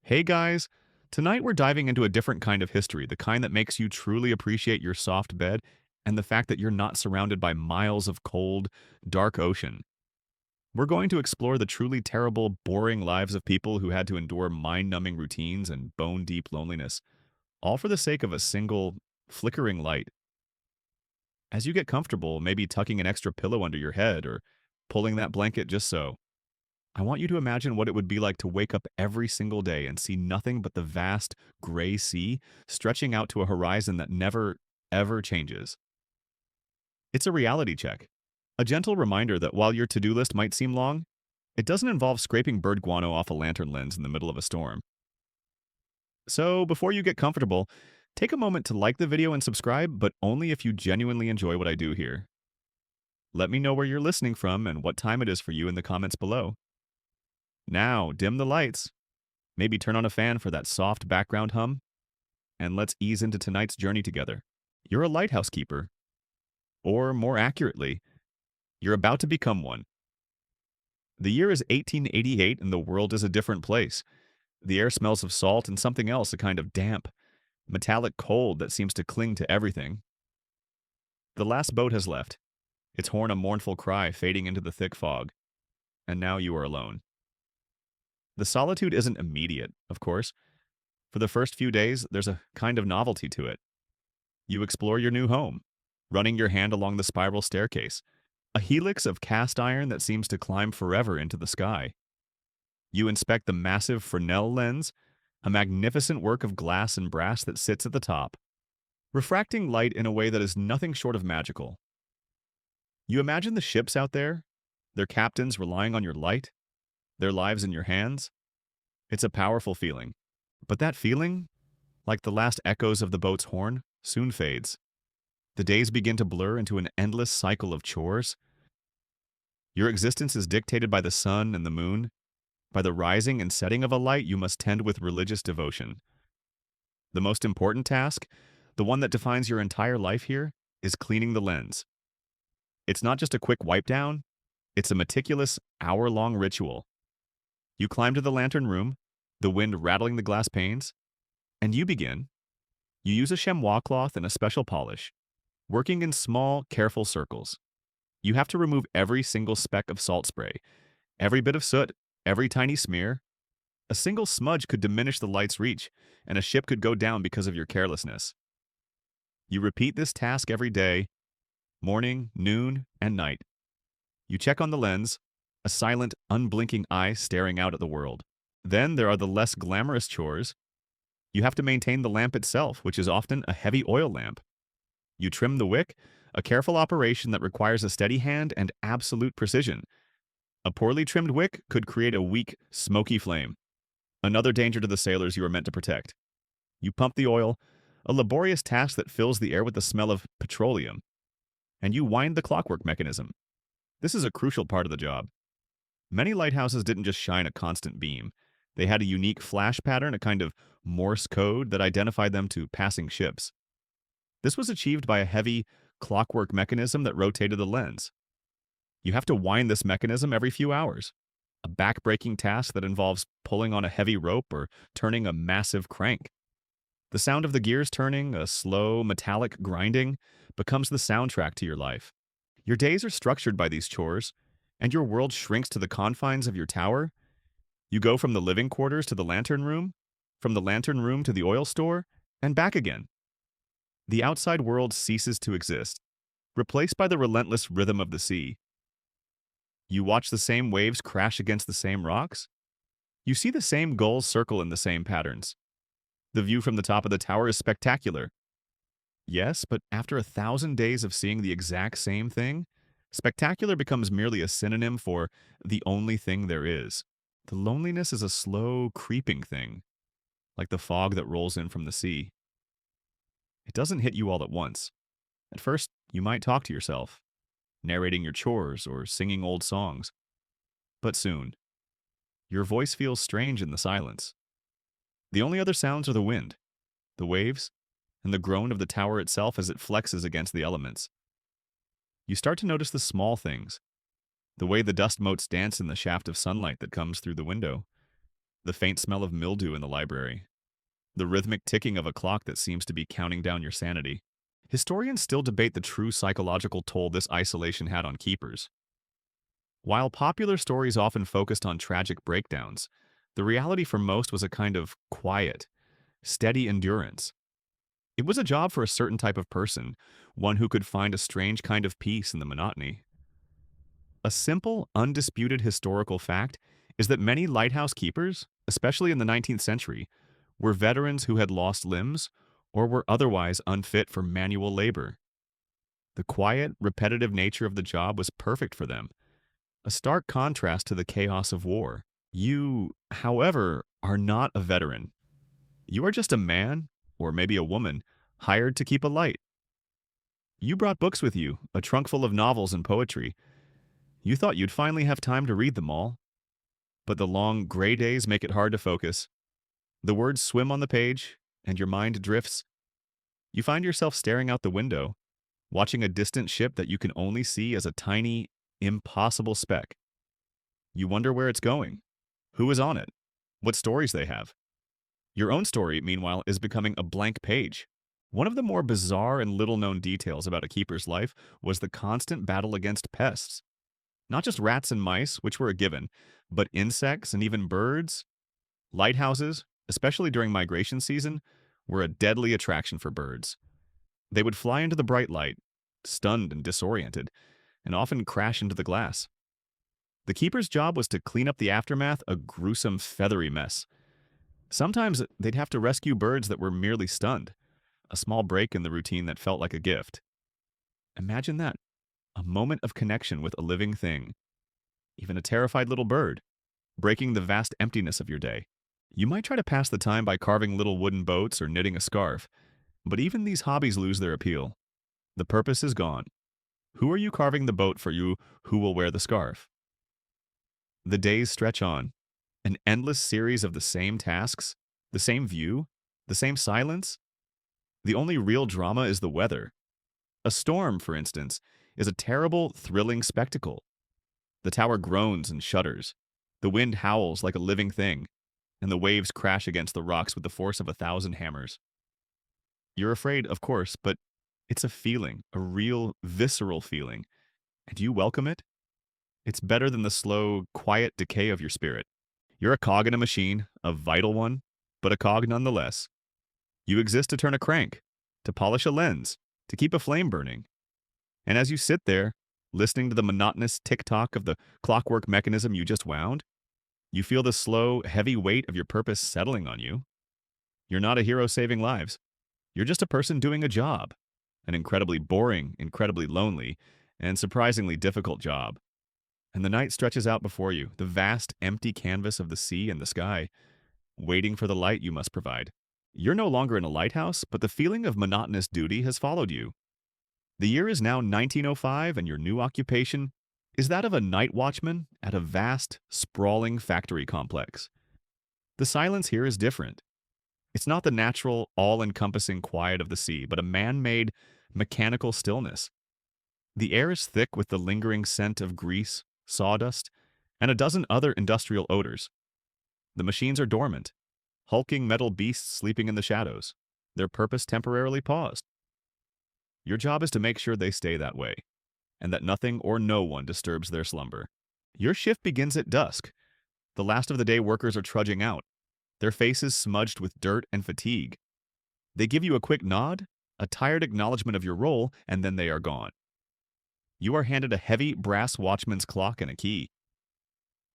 Hey guys, tonight we're diving into a different kind of history, the kind that makes you truly appreciate your soft bed and the fact that you're not surrounded by miles of cold, dark ocean. We're going to explore the truly terrible, boring lives of people who had to endure mind-numbing routines and bone-deep loneliness, all for the sake of a single, flickering light. As you get comfortable, maybe tucking an extra pillow under your head or pulling that blanket just so, I want you to imagine what it would be like to wake up every single day and see nothing but the vast, gray sea stretching out to a horizon that never, ever changes. It's a reality check. A gentle reminder that while your to-do list might seem long, it doesn't involve scraping bird guano off a lantern lens in the middle of a storm. So, before you get comfortable, take a moment to like the video and subscribe, but only if you genuinely enjoy what I do here. Let me know where you're listening from and what time it is for you in the comments below. Now, dim the lights. Maybe turn on a fan for that soft background hum, and let's ease into tonight's journey together. You're a lighthouse keeper, or more accurately, you're about to become one. The year is 1888 and the world is a different place. The air smells of salt and something else, a kind of damp, metallic cold that seems to cling to everything. The last boat has left, its horn a mournful cry fading into the thick fog, and now you are alone. The solitude isn't immediate, of course. For the first few days, there's a kind of novelty to it. You explore your new home, running your hand along the spiral staircase, a helix of cast iron that seems to climb forever into the sky. You inspect the massive Fresnel lens, a magnificent work of glass and brass that sits at the top, refracting light in a way that is nothing short of magical. You imagine the ships out there, their captains relying on your light, their lives in your hands. It's a powerful feeling. But that feeling, like the last echoes of the boat's horn, soon fades. The days begin to blur into an endless cycle of chores. Your existence is dictated by the sun and the moon, by the rising and setting of a light you must tend with religious devotion. The most important task, the one that defines your entire life here, is cleaning the lens. It's not just a quick wipe down, it's a meticulous, hour-long ritual. You climb to the lantern room, the wind rattling the glass panes, and you begin. You use a chamois cloth and a special polish, working in small, careful circles. You have to remove every single speck of salt spray, every bit of soot, every tiny smear. A single smudge could diminish the light's reach, and a ship could go down because of your carelessness. You repeat this task every day, morning, noon, and night. You check on the lens, a silent, unblinking eye staring out at the world. Then there are the less glamorous chores. You have to maintain the lamp itself, which is often a heavy oil lamp. You trim the wick, a careful operation that requires a steady hand and absolute precision. A poorly trimmed wick could create a weak, smoky flame, another danger to the sailors you are meant to protect. You pump the oil, a laborious task that fills the air with the smell of petroleum. And you wind the clockwork mechanism. This is a crucial part of the job. Many lighthouses didn't just shine a constant beam. They had a unique flash pattern, a kind of Morse code that identified them to passing ships. This was achieved by a heavy, clockwork mechanism that rotated the lens. You have to wind this mechanism every few hours, a back-breaking task that involves pulling on a heavy rope or turning a massive crank. The sound of the gears turning, a slow, metallic grinding, becomes the soundtrack to your life. Your days are structured by these chores, and your world shrinks to the confines of your tower. You go from the living quarters to the lantern room, from the lantern room to the oil store, and back again. The outside world ceases to exist, replaced by the relentless rhythm of the sea. You watch the same waves crash against the same rocks. You see the same gulls circle in the same patterns. The view from the top of the tower is spectacular. Yes, but after 1,000 days of seeing the exact same thing, spectacular becomes merely a synonym for the only thing there is. The loneliness is a slow, creeping thing, like the fog that rolls in from the sea. It doesn't hit you all at once. At first, you might talk to yourself, narrating your chores or singing old songs. But soon, your voice feels strange in the silence. The only other sounds are the wind, the waves, and the groan of the tower itself as it flexes against the elements. You start to notice the small things, the way the dust motes dance in the shaft of sunlight that comes through the window, the faint smell of mildew in the library, the rhythmic ticking of a clock that seems to be counting down your sanity. Historians still debate the true psychological toll this isolation had on keepers. While popular stories often focused on tragic breakdowns, the reality for most was a kind of quiet, steady endurance. It was a job for a certain type of person, one who could find a strange kind of peace in the monotony. A simple, undisputed historical fact is that many lighthouse keepers, especially in the 19th century, were veterans who had lost limbs or were otherwise unfit for manual labor. The quiet, repetitive nature of the job was perfect for them, a stark contrast to the chaos of war. You, however, are not a veteran. You are just a man, or maybe a woman, hired to keep a light. You brought books with you, a trunk full of novels and poetry. You thought you'd finally have time to read them all. But the long, gray days make it hard to focus. The words swim on the page, and your mind drifts. You find yourself staring out the window, watching a distant ship that you can only see as a tiny, impossible speck. You wonder where it's going, who is on it, what stories they have. Your own story, meanwhile, is becoming a blank page. One of the more bizarre and little-known details about a keeper's life was the constant battle against pests. Not just rats and mice, which were a given, but insects and even birds. Lighthouses, especially during migration season, were a deadly attraction for birds. They would fly into the bright light, stunned and disoriented, and often crash into the glass. The keeper's job was to clean up the aftermath, a gruesome, feathery mess. Sometimes they'd have to rescue birds that were merely stunned, a small break in the routine that felt like a gift. Imagine that, a moment of connection with a living thing, even a terrified little bird, breaking the vast emptiness of your day. You might try to pass the time by carving little wooden boats or knitting a scarf, but even these hobbies lose their appeal. The purpose is gone. Who are you carving the boat for? You who will wear the scarf? The days stretch on, an endless series of the same tasks, the same view, the same silence. The only real drama is the weather. A storm, for instance, is a terrible, thrilling spectacle. The tower groans and shudders. The wind howls like a living thing, and the waves crash against the rocks with the force of 1,000 hammers. You're afraid, of course, but it's a feeling, a real, visceral feeling, and you welcome it. It's better than the slow, quiet decay of your spirit. You're a cog in a machine, a vital one, but a cog nonetheless. You exist to turn a crank, to polish a lens, to keep a flame burning. And as you sit there, listening to the monotonous tick-tock of the clockwork mechanism you just wound, you feel the slow, heavy weight of your purpose settling on you. You're not a hero saving lives. You're just a person doing a job, an incredibly boring, incredibly lonely, and surprisingly difficult job. And the night stretches out before you, the vast, empty canvas of the sea and the sky, waiting for the light you must provide. You're no longer in a lighthouse, but the feeling of monotonous duty has followed you. The year is now 1905, and your new occupation is that of a night watchman at a vast, sprawling factory complex. The silence here is different. It's not the natural, all-encompassing quiet of the sea, but a man-made, mechanical stillness. The air is thick with the lingering scent of grease, sawdust, and a dozen other industrial odors. The machines are dormant, hulking metal beasts sleeping in the shadows, their purpose temporarily paused. Your job is to make sure they stay that way, and that nothing or no one disturbs their slumber. Your shift begins at dusk. The last of the day workers are trudging out, their faces smudged with dirt and fatigue. They give you a quick nod, a tired acknowledgement of your role, and then they are gone. You are handed a heavy brass watchman's clock and a key.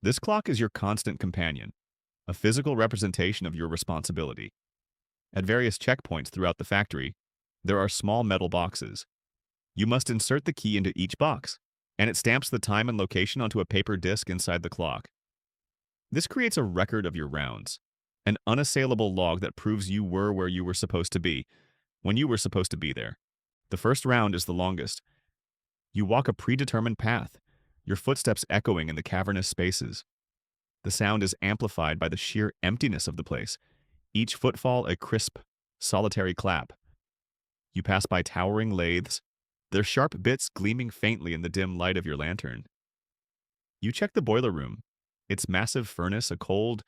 This clock is your constant companion, a physical representation of your responsibility. At various checkpoints throughout the factory, there are small metal boxes. You must insert the key into each box, and it stamps the time and location onto a paper disc inside the clock. This creates a record of your rounds, an unassailable log that proves you were where you were supposed to be, when you were supposed to be there. The first round is the longest. You walk a predetermined path, your footsteps echoing in the cavernous spaces. The sound is amplified by the sheer emptiness of the place, each footfall a crisp, solitary clap. You pass by towering lathes, their sharp bits gleaming faintly in the dim light of your lantern. You check the boiler room. its massive furnace a cold,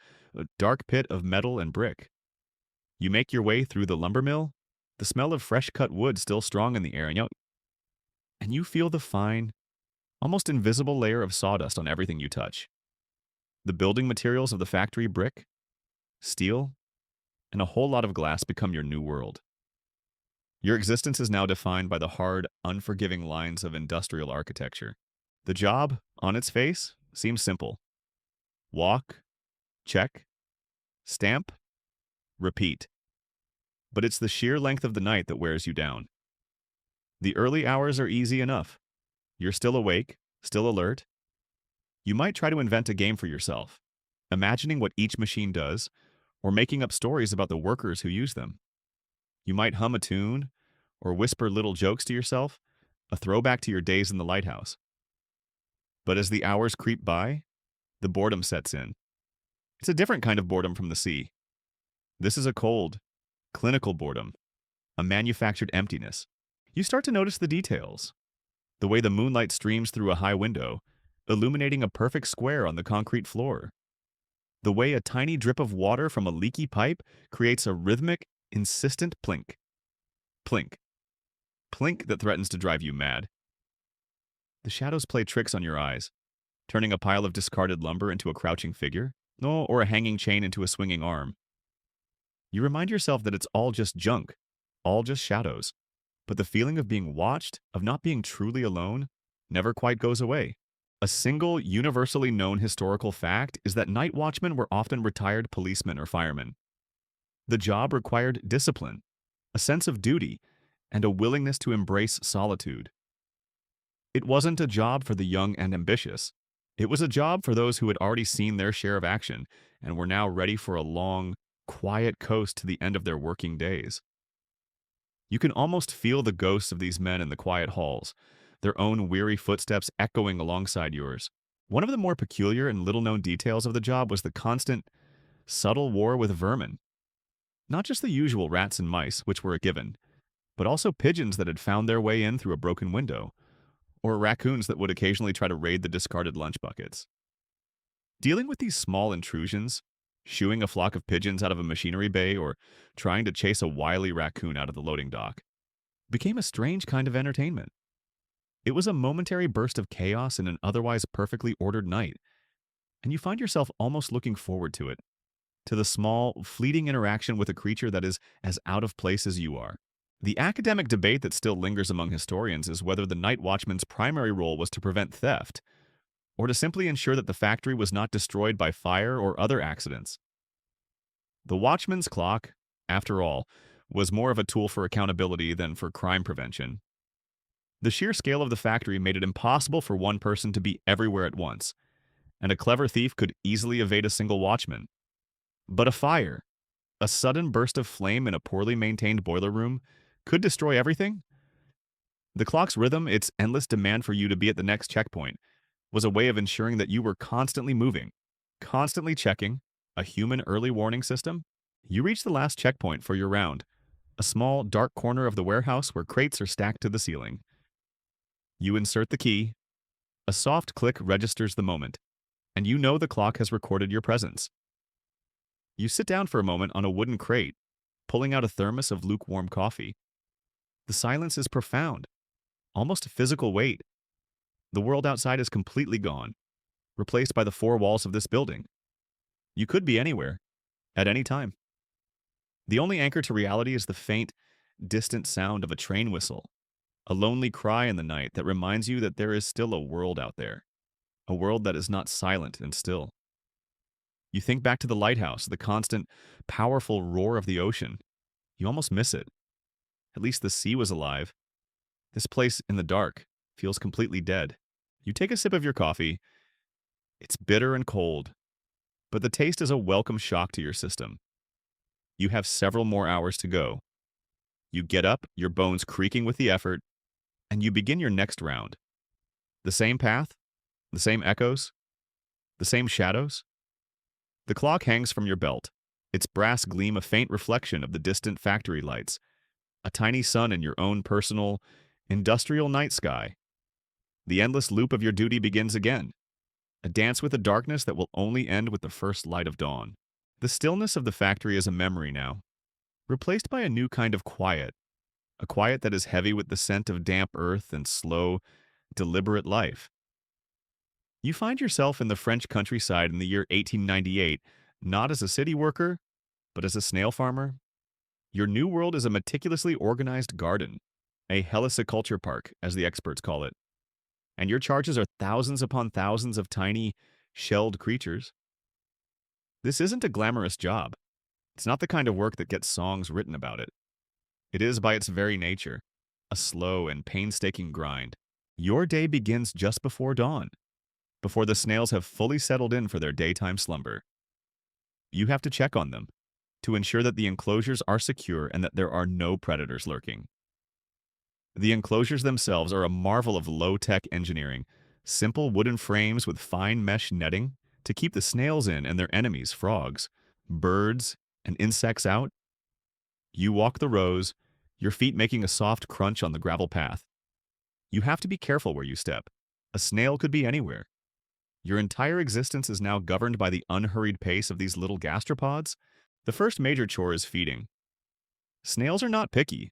dark pit of metal and brick. You make your way through the lumber mill, the smell of fresh cut wood still strong in the air, and you feel the fine, almost invisible layer of sawdust on everything you touch. The building materials of the factory brick, steel, and a whole lot of glass become your new world. Your existence is now defined by the hard, unforgiving lines of industrial architecture. The job, on its face, seems simple. Walk, check, stamp, repeat. But it's the sheer length of the night that wears you down. The early hours are easy enough. You're still awake, still alert. You might try to invent a game for yourself, imagining what each machine does, or making up stories about the workers who use them. You might hum a tune, or whisper little jokes to yourself, a throwback to your days in the lighthouse. But as the hours creep by, the boredom sets in. It's a different kind of boredom from the sea. This is a cold, clinical boredom, a manufactured emptiness. You start to notice the details. The way the moonlight streams through a high window, illuminating a perfect square on the concrete floor. The way a tiny drip of water from a leaky pipe creates a rhythmic, insistent plink. Plink. Plink that threatens to drive you mad. The shadows play tricks on your eyes, turning a pile of discarded lumber into a crouching figure, or a hanging chain into a swinging arm. You remind yourself that it's all just junk, all just shadows. But the feeling of being watched, of not being truly alone, never quite goes away. A single, universally known historical fact is that night watchmen were often retired policemen or firemen. The job required discipline, a sense of duty, and a willingness to embrace solitude. It wasn't a job for the young and ambitious. It was a job for those who had already seen their share of action and were now ready for a long, quiet coast to the end of their working days. You can almost feel the ghosts of these men in the quiet halls, their own weary footsteps echoing alongside yours. One of the more peculiar and little-known details of the job was the constant, subtle war with vermin. Not just the usual rats and mice, which were a given, but also pigeons that had found their way in through a broken window, or raccoons that would occasionally try to raid the discarded lunch buckets. Dealing with these small intrusions, shooing a flock of pigeons out of a machinery bay, or trying to chase a wily raccoon out of the loading dock, became a strange kind of entertainment. It was a momentary burst of chaos in an otherwise perfectly ordered night, and you find yourself almost looking forward to it, to the small, fleeting interaction with a creature that is as out of place as you are. The academic debate that still lingers among historians is whether the night watchman's primary role was to prevent theft, or to simply ensure that the factory was not destroyed by fire or other accidents. The watchman's clock, after all, was more of a tool for accountability than for crime prevention. The sheer scale of the factory made it impossible for one person to be everywhere at once, and a clever thief could easily evade a single watchman. But a fire, a sudden burst of flame in a poorly maintained boiler room, could destroy everything. The clock's rhythm, its endless demand for you to be at the next checkpoint, was a way of ensuring that you were constantly moving, constantly checking, a human early warning system. You reach the last checkpoint for your round, a small, dark corner of the warehouse where crates are stacked to the ceiling. You insert the key, a soft click registers the moment, and you know the clock has recorded your presence. You sit down for a moment on a wooden crate, pulling out a thermos of lukewarm coffee. The silence is profound, almost a physical weight. The world outside is completely gone, replaced by the four walls of this building. You could be anywhere, at any time. The only anchor to reality is the faint, distant sound of a train whistle, a lonely cry in the night that reminds you that there is still a world out there, a world that is not silent and still. You think back to the lighthouse, the constant, powerful roar of the ocean. You almost miss it. At least the sea was alive. This place in the dark feels completely dead. You take a sip of your coffee. It's bitter and cold, but the taste is a welcome shock to your system. You have several more hours to go. You get up, your bones creaking with the effort, and you begin your next round. The same path, the same echoes, the same shadows. The clock hangs from your belt, its brass gleam a faint reflection of the distant factory lights, a tiny sun in your own personal, industrial night sky. The endless loop of your duty begins again. a dance with the darkness that will only end with the first light of dawn. The stillness of the factory is a memory now, replaced by a new kind of quiet, a quiet that is heavy with the scent of damp earth and slow, deliberate life. You find yourself in the French countryside in the year 1898, not as a city worker, but as a snail farmer. Your new world is a meticulously organized garden, a heliciculture park, as the experts call it. And your charges are thousands upon thousands of tiny, shelled creatures. This isn't a glamorous job. It's not the kind of work that gets songs written about it. It is, by its very nature, a slow and painstaking grind. Your day begins just before dawn, before the snails have fully settled in for their daytime slumber. You have to check on them to ensure that the enclosures are secure and that there are no predators lurking. The enclosures themselves are a marvel of low-tech engineering, simple wooden frames with fine mesh netting to keep the snails in and their enemies, frogs, birds, and insects out. You walk the rows, your feet making a soft crunch on the gravel path. You have to be careful where you step. A snail could be anywhere. Your entire existence is now governed by the unhurried pace of these little gastropods. The first major chore is feeding. Snails are not picky,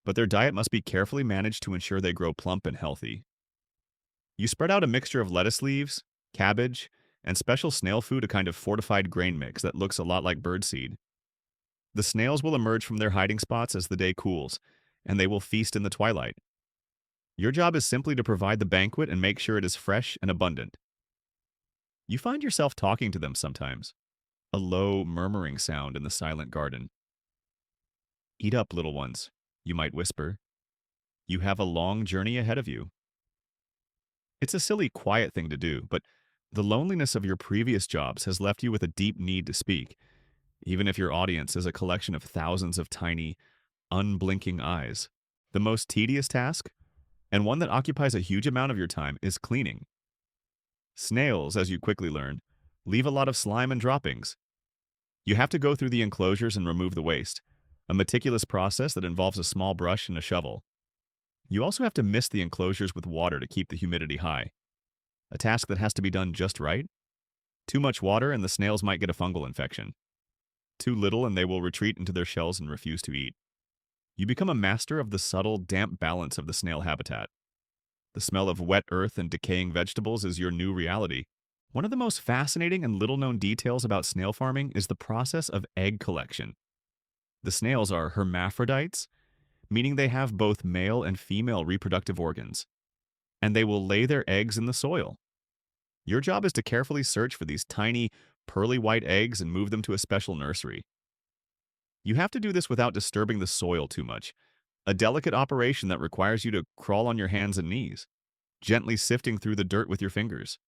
but their diet must be carefully managed to ensure they grow plump and healthy. You spread out a mixture of lettuce leaves, cabbage, and special snail food, a kind of fortified grain mix that looks a lot like birdseed. The snails will emerge from their hiding spots as the day cools, and they will feast in the twilight. Your job is simply to provide the banquet and make sure it is fresh and abundant. You find yourself talking to them sometimes, a low, murmuring sound in the silent garden. "Eat up, little ones," you might whisper. "You have a long journey ahead of you." It's a silly, quiet thing to do, but the loneliness of your previous jobs has left you with a deep need to speak, even if your audience is a collection of thousands of tiny, unblinking eyes. The most tedious task, and one that occupies a huge amount of your time, is cleaning. Snails, as you quickly learn, leave a lot of slime and droppings. You have to go through the enclosures and remove the waste, a meticulous process that involves a small brush and a shovel. You also have to mist the enclosures with water to keep the humidity high, a task that has to be done just right. Too much water and the snails might get a fungal infection. Too little and they will retreat into their shells and refuse to eat. You become a master of the subtle, damp balance of the snail habitat. The smell of wet earth and decaying vegetables is your new reality. One of the most fascinating and little-known details about snail farming is the process of egg collection. The snails are hermaphrodites, meaning they have both male and female reproductive organs, and they will lay their eggs in the soil. Your job is to carefully search for these tiny, pearly white eggs and move them to a special nursery. You have to do this without disturbing the soil too much, a delicate operation that requires you to crawl on your hands and knees, gently sifting through the dirt with your fingers.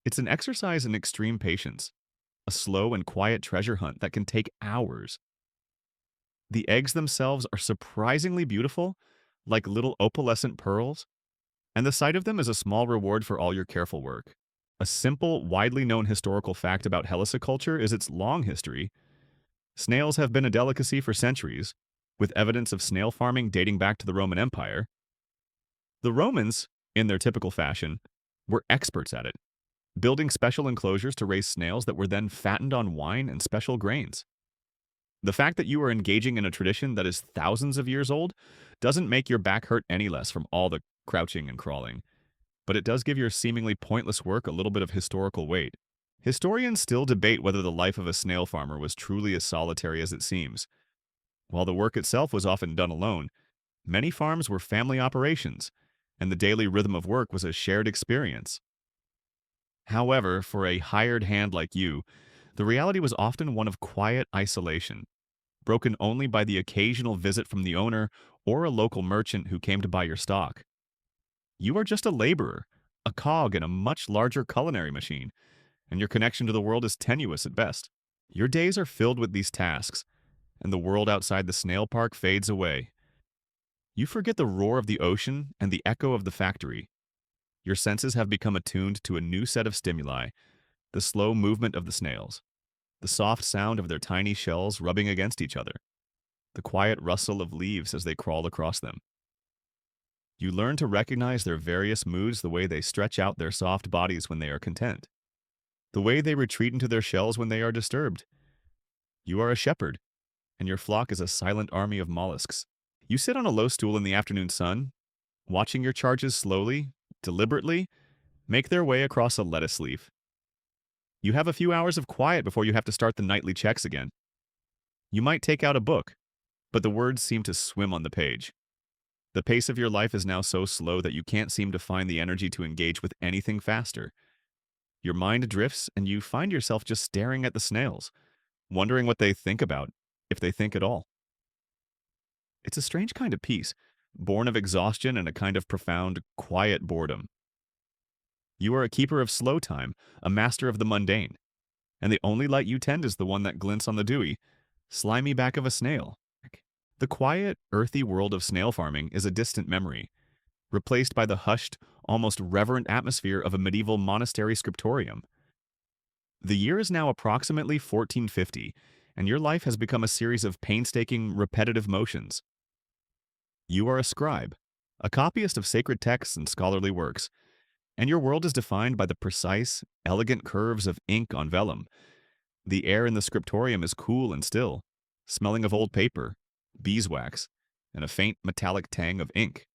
It's an exercise in extreme patience, a slow and quiet treasure hunt that can take hours. The eggs themselves are surprisingly beautiful, like little opalescent pearls, and the sight of them is a small reward for all your careful work. A simple, widely known historical fact about heliciculture is its long history. Snails have been a delicacy for centuries, with evidence of snail farming dating back to the Roman Empire. The Romans, in their typical fashion, were experts at it, building special enclosures to raise snails that were then fattened on wine and special grains. The fact that you are engaging in a tradition that is thousands of years old doesn't make your back hurt any less from all the crouching and crawling, but it does give your seemingly pointless work a little bit of historical weight. Historians still debate whether the life of a snail farmer was truly as solitary as it seems. While the work itself was often done alone, many farms were family operations, and the daily rhythm of work was a shared experience. However, for a hired hand like you, the reality was often one of quiet isolation, broken only by the occasional visit from the owner or a local merchant who came to buy your stock. You are just a laborer, a cog in a much larger culinary machine, and your connection to the world is tenuous at best. Your days are filled with these tasks, and the world outside the snail park fades away. You forget the roar of the ocean and the echo of the factory. Your senses have become attuned to a new set of stimuli, the slow movement of the snails, the soft sound of their tiny shells rubbing against each other, the quiet rustle of leaves as they crawl across them. You learn to recognize their various moods the way they stretch out their soft bodies when they are content. the way they retreat into their shells when they are disturbed. You are a shepherd, and your flock is a silent army of mollusks. You sit on a low stool in the afternoon sun, watching your charges slowly, deliberately, make their way across a lettuce leaf. You have a few hours of quiet before you have to start the nightly checks again. You might take out a book, but the words seem to swim on the page. The pace of your life is now so slow that you can't seem to find the energy to engage with anything faster. Your mind drifts, and you find yourself just staring at the snails, wondering what they think about, if they think at all. It's a strange kind of peace, born of exhaustion and a kind of profound, quiet boredom. You are a keeper of slow time, a master of the mundane, and the only light you tend is the one that glints on the dewy, slimy back of a snail. The quiet, earthy world of snail farming is a distant memory, replaced by the hushed, almost reverent atmosphere of a medieval monastery scriptorium. The year is now approximately 1450, and your life has become a series of painstaking, repetitive motions. You are a scribe, a copyist of sacred texts and scholarly works, and your world is defined by the precise, elegant curves of ink on vellum. The air in the scriptorium is cool and still, smelling of old paper, beeswax, and a faint metallic tang of ink.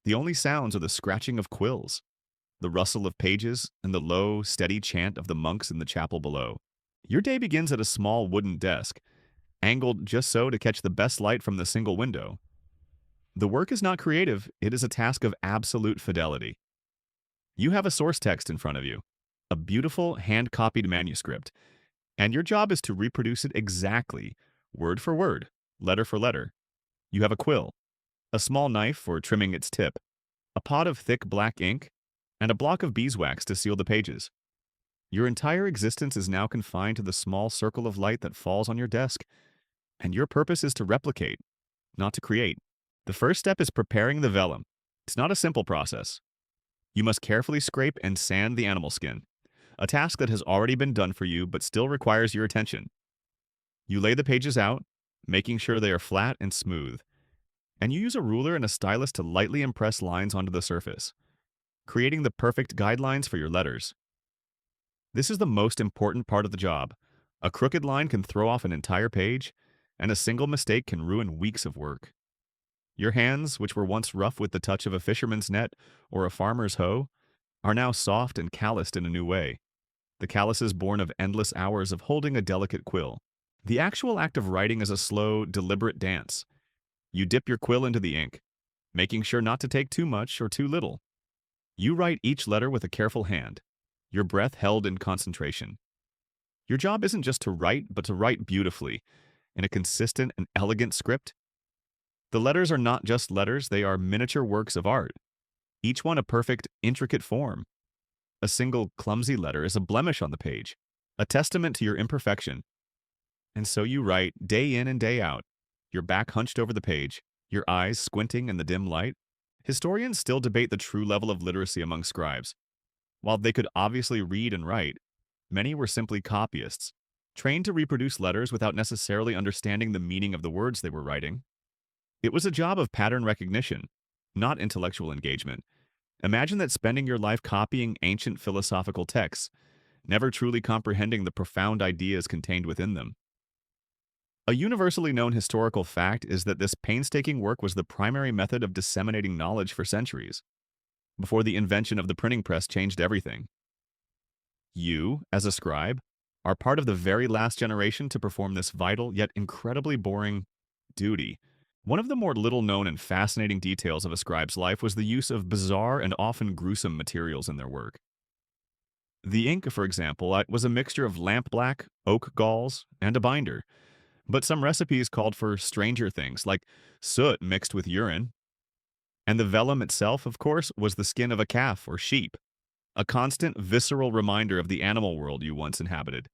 The only sounds are the scratching of quills, the rustle of pages, and the low, steady chant of the monks in the chapel below. Your day begins at a small wooden desk, angled just so to catch the best light from the single window. The work is not creative, it is a task of absolute fidelity. You have a source text in front of you, a beautiful hand-copied manuscript, and your job is to reproduce it exactly, word for word, letter for letter. You have a quill, a small knife for trimming its tip, a pot of thick black ink, and a block of beeswax to seal the pages. Your entire existence is now confined to the small circle of light that falls on your desk, and your purpose is to replicate, not to create. The first step is preparing the vellum. It's not a simple process. You must carefully scrape and sand the animal skin, a task that has already been done for you but still requires your attention. You lay the pages out, making sure they are flat and smooth, and you use a ruler and a stylus to lightly impress lines onto the surface, creating the perfect guidelines for your letters. This is the most important part of the job. A crooked line can throw off an entire page, and a single mistake can ruin weeks of work. Your hands, which were once rough with the touch of a fisherman's net or a farmer's hoe, are now soft and calloused in a new way. The calluses born of endless hours of holding a delicate quill. The actual act of writing is a slow, deliberate dance. You dip your quill into the ink, making sure not to take too much or too little. You write each letter with a careful hand, your breath held in concentration. Your job isn't just to write, but to write beautifully, in a consistent and elegant script. The letters are not just letters, they are miniature works of art, each one a perfect, intricate form. A single clumsy letter is a blemish on the page, a testament to your imperfection. And so you write day in and day out, your back hunched over the page, your eyes squinting in the dim light. Historians still debate the true level of literacy among scribes. While they could obviously read and write, many were simply copyists, trained to reproduce letters without necessarily understanding the meaning of the words they were writing. It was a job of pattern recognition, not intellectual engagement. Imagine that spending your life copying ancient philosophical texts, never truly comprehending the profound ideas contained within them. A universally known historical fact is that this painstaking work was the primary method of disseminating knowledge for centuries, before the invention of the printing press changed everything. You, as a scribe, are part of the very last generation to perform this vital yet incredibly boring duty. One of the more little-known and fascinating details of a scribe's life was the use of bizarre and often gruesome materials in their work. The ink, for example, was a mixture of lampblack, oak galls, and a binder, but some recipes called for stranger things, like soot mixed with urine. And the vellum itself, of course, was the skin of a calf or sheep, a constant, visceral reminder of the animal world you once inhabited.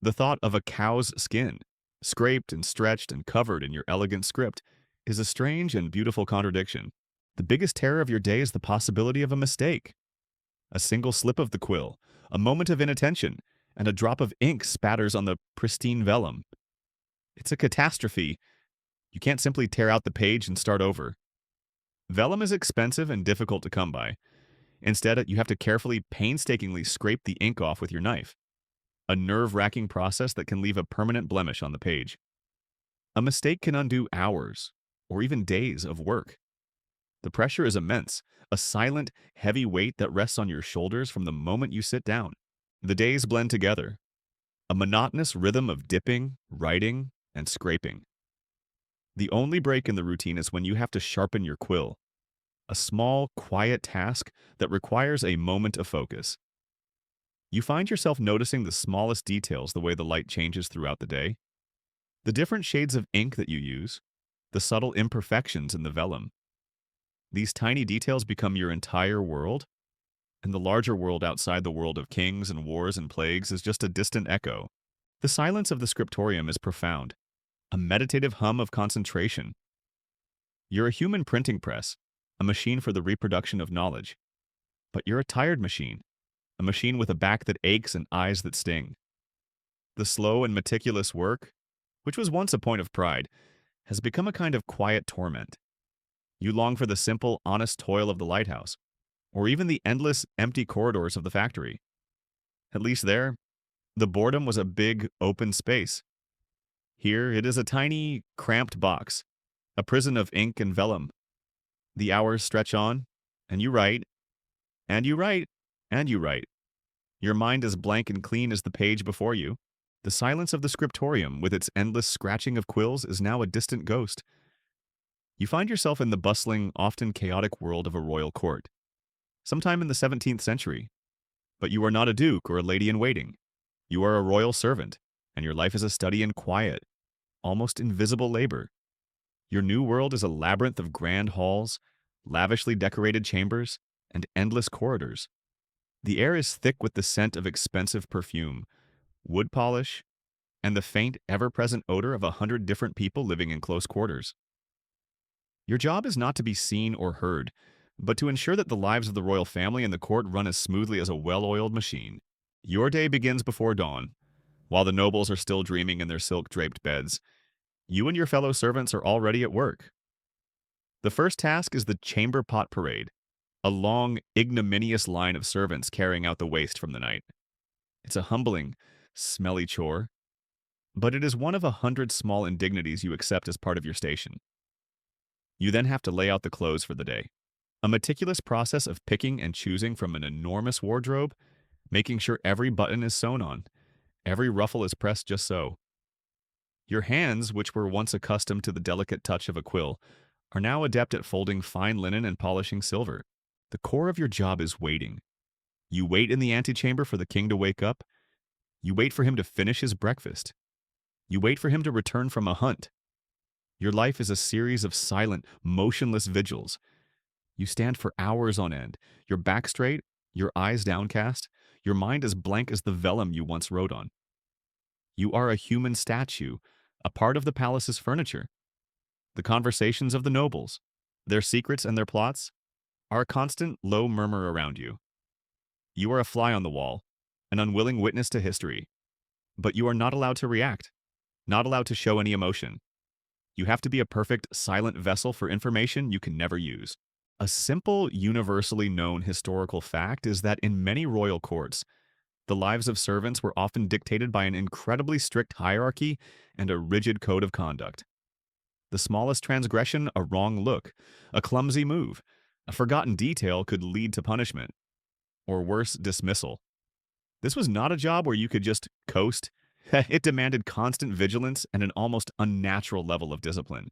The thought of a cow's skin, scraped and stretched and covered in your elegant script, is a strange and beautiful contradiction. The biggest terror of your day is the possibility of a mistake. A single slip of the quill, a moment of inattention, and a drop of ink spatters on the pristine vellum. It's a catastrophe. You can't simply tear out the page and start over. Vellum is expensive and difficult to come by. Instead, you have to carefully, painstakingly scrape the ink off with your knife, a nerve-wracking process that can leave a permanent blemish on the page. A mistake can undo hours or even days of work. The pressure is immense, a silent, heavy weight that rests on your shoulders from the moment you sit down. The days blend together, a monotonous rhythm of dipping, writing, and scraping. The only break in the routine is when you have to sharpen your quill, a small, quiet task that requires a moment of focus. You find yourself noticing the smallest details, the way the light changes throughout the day, the different shades of ink that you use, the subtle imperfections in the vellum. These tiny details become your entire world, and the larger world outside the world of kings and wars and plagues is just a distant echo. The silence of the scriptorium is profound, a meditative hum of concentration. You're a human printing press, a machine for the reproduction of knowledge. But you're a tired machine, a machine with a back that aches and eyes that sting. The slow and meticulous work, which was once a point of pride, has become a kind of quiet torment. You long for the simple, honest toil of the lighthouse, or even the endless, empty corridors of the factory. At least there, the boredom was a big, open space. Here, it is a tiny, cramped box, a prison of ink and vellum. The hours stretch on, and you write, and you write, and you write. Your mind as blank and clean as the page before you. The silence of the scriptorium, with its endless scratching of quills, is now a distant ghost. You find yourself in the bustling, often chaotic world of a royal court, sometime in the 17th century. But you are not a duke or a lady-in-waiting. You are a royal servant, and your life is a study in quiet, almost invisible labor. Your new world is a labyrinth of grand halls, lavishly decorated chambers, and endless corridors. The air is thick with the scent of expensive perfume, wood polish, and the faint, ever-present odor of 100 different people living in close quarters. Your job is not to be seen or heard, but to ensure that the lives of the royal family and the court run as smoothly as a well-oiled machine. Your day begins before dawn. While the nobles are still dreaming in their silk-draped beds, you and your fellow servants are already at work. The first task is the chamber pot parade, a long, ignominious line of servants carrying out the waste from the night. It's a humbling, smelly chore, but it is one of 100 small indignities you accept as part of your station. You then have to lay out the clothes for the day, a meticulous process of picking and choosing from an enormous wardrobe, making sure every button is sewn on, every ruffle is pressed just so. Your hands, which were once accustomed to the delicate touch of a quill, are now adept at folding fine linen and polishing silver. The core of your job is waiting. You wait in the antechamber for the king to wake up. You wait for him to finish his breakfast. You wait for him to return from a hunt. Your life is a series of silent, motionless vigils. You stand for hours on end, your back straight, your eyes downcast, your mind as blank as the vellum you once wrote on. You are a human statue, a part of the palace's furniture. The conversations of the nobles, their secrets and their plots, are a constant, low murmur around you. You are a fly on the wall, an unwilling witness to history. But you are not allowed to react, not allowed to show any emotion. You have to be a perfect, silent vessel for information you can never use. A simple, universally known historical fact is that in many royal courts, the lives of servants were often dictated by an incredibly strict hierarchy and a rigid code of conduct. The smallest transgression, a wrong look, a clumsy move, a forgotten detail could lead to punishment, or worse, dismissal. This was not a job where you could just coast. It demanded constant vigilance and an almost unnatural level of discipline.